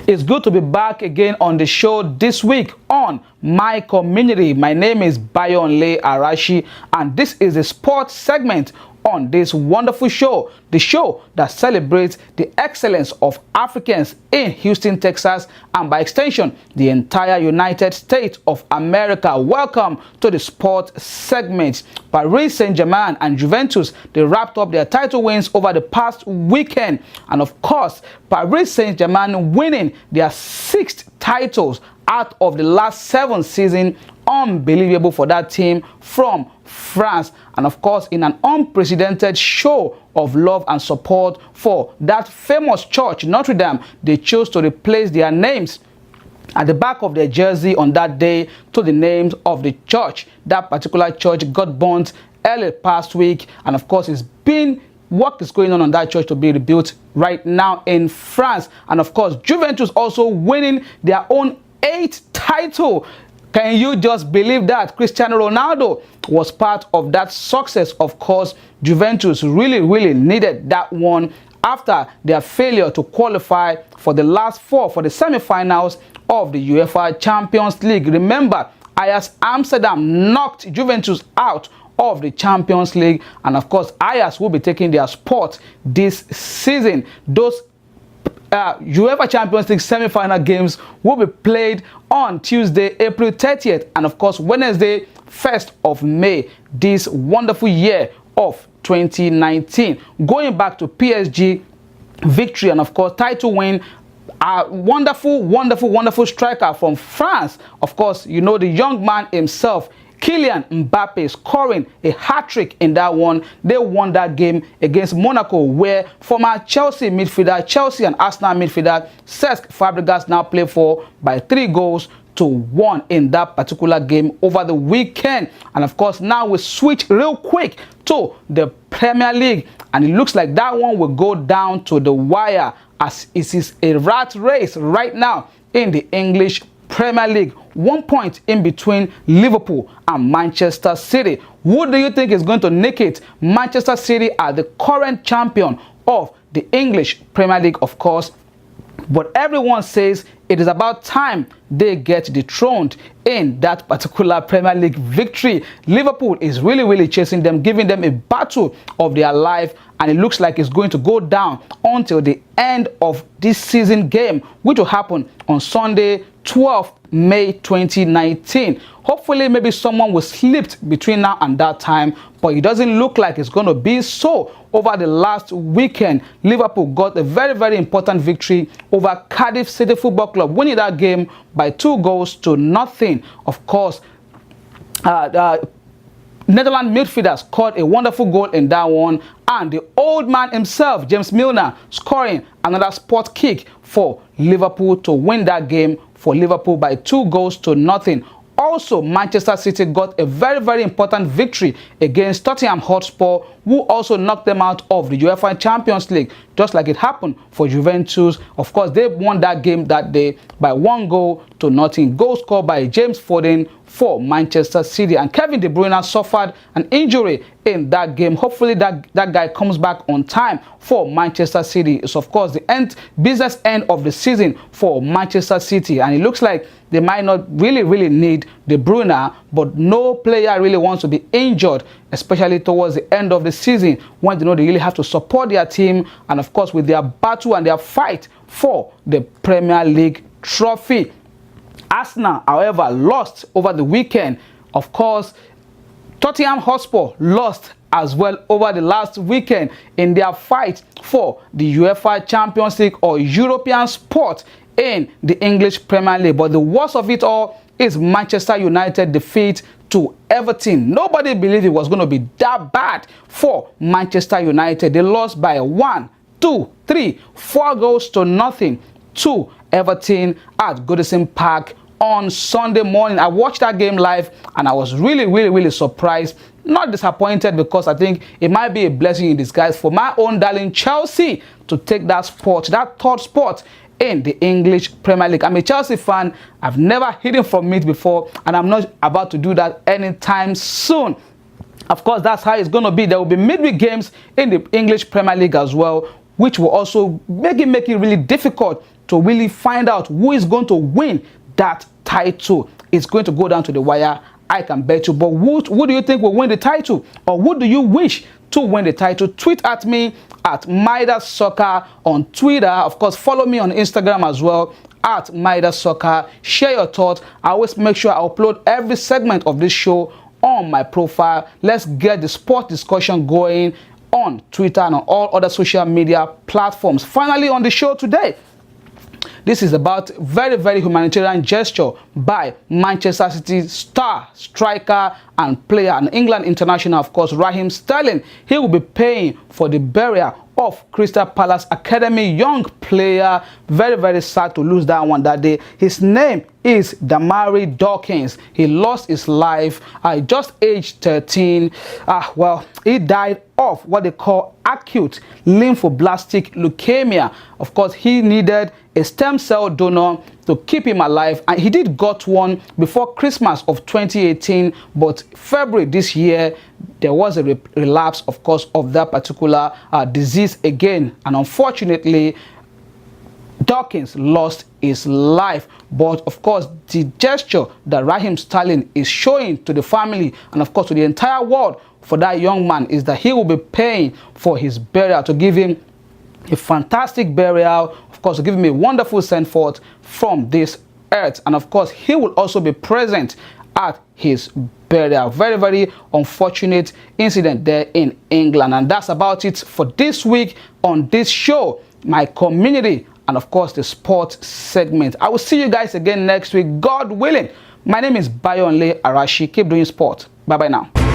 It's good to be back again on the show this week on My Community. My name is Bayonle Arashi, and this is a sports segment on this wonderful show, the show that celebrates the excellence of Africans in Houston, Texas, and by extension, the entire United States of America. Welcome to the sports segment. Paris Saint-Germain and Juventus, they wrapped up their title wins over the past weekend. And of course, Paris Saint-Germain winning their 6th titles out of the last 7 seasons. Unbelievable for that team from France, and of course in an unprecedented show of love and support for that famous church Notre Dame, they chose to replace their names at the back of their jersey on that day to the names of the church. That particular church got burnt early past week, and of course it's been work is going on that church to be rebuilt right now in France. And of course Juventus also winning their own 8th title. Can you just believe that? Cristiano Ronaldo was part of that success. Of course, Juventus really needed that one after their failure to qualify for the last 4 for the semi-finals of the UEFA Champions League. Remember, Ajax Amsterdam knocked Juventus out of the Champions League, and of course, Ajax will be taking their spot this season. Those UEFA Champions League semi-final games will be played on Tuesday, April 30th, and of course Wednesday, 1st of May, this wonderful year of 2019. Going back to PSG victory and of course title win, a wonderful striker from France. Of course, you know the young man himself, Kylian Mbappe, scoring a hat-trick in that one. They won that game against Monaco, where former Chelsea and Arsenal midfielder Cesc Fabregas now play for by 3-1 in that particular game over the weekend. And of course, now we switch real quick to the Premier League, and it looks like that one will go down to the wire, as it is a rat race right now in the English Premier League. 1 point in between Liverpool and Manchester City. Who do you think is going to nick it? Manchester City are the current champion of the English Premier League, of course, but everyone says it is about time they get dethroned in that particular Premier League victory. Liverpool is really chasing them, giving them a battle of their life, and it looks like it's going to go down until the end of this season game, which will happen on Sunday, 12th May 2019. Hopefully maybe someone will slip between now and that time, but it doesn't look like it's going to be so. Over the last weekend, Liverpool got a very important victory over Cardiff City Football Club, winning that game by 2-0. Of course, Netherlands midfielder scored a wonderful goal in that one, and the old man himself, James Milner, scoring another spot kick for Liverpool to win that game for Liverpool by 2-0. Also, Manchester City got a very important victory against Tottenham Hotspur, who also knocked them out of the UEFA Champions League, just like it happened for Juventus. Of course, they won that game that day by 1-0. Goal scored by James Foden for Manchester City, and Kevin De Bruyne suffered an injury in that game. Hopefully that guy comes back on time for Manchester City. It's of course the business end of the season for Manchester City, and it looks like they might not really need De Bruyne, but no player really wants to be injured, especially towards the end of the season when they know they really have to support their team, and of course with their battle and their fight for the Premier League trophy. Arsenal, however, lost over the weekend. Of course, Tottenham Hotspur lost as well over the last weekend in their fight for the UEFA Champions League or European spot in the English Premier League. But the worst of it all is Manchester United defeat to Everton. Nobody believed it was going to be that bad for Manchester United. They lost by 1, 2, 3, 4-0 to Everton at Goodison Park on Sunday morning. I watched that game live, and I was really surprised, not disappointed, because I think it might be a blessing in disguise for my own darling Chelsea to take that spot, that 3rd spot in the English Premier League. I'm a Chelsea fan. I've never hidden from it before, and I'm not about to do that anytime soon. Of course, that's how it's going to be. There will be midweek games in the English Premier League as well, which will also make it really difficult to really find out who is going to win that title. It's going to go down to the wire, I can bet you. But who do you think will win the title? Or who do you wish to win the title? Tweet at me at Midas Soccer on Twitter. Of course, follow me on Instagram as well at Midas Soccer. Share your thoughts. I always make sure I upload every segment of this show on my profile. Let's get the sport discussion going on Twitter and on all other social media platforms. Finally, on the show today, this is about very, very humanitarian gesture by Manchester City star, striker and player and England international, of course, Raheem Sterling. He will be paying for the burial of Crystal Palace Academy young player. Very, very sad to lose that one that day. His name is Damari Dawkins. He lost his life at just age 13. Well, he died of what they call acute lymphoblastic leukemia. Of course, he needed a stem cell donor to keep him alive, and he did got one before Christmas of 2018, but February this year there was a relapse, of course, of that particular disease again, and unfortunately Dawkins lost his life. But of course, the gesture that Raheem Sterling is showing to the family and of course to the entire world for that young man is that he will be paying for his burial, to give him a fantastic burial, of course to give him a wonderful send forth from this earth, and of course he will also be present at his burial. Very, very unfortunate incident there in England. And that's about it for this week on this show, my community, and of course the sports segment. I will see you guys again next week, God willing. My name is Bayonle Arashi. Keep doing sport. Bye bye now.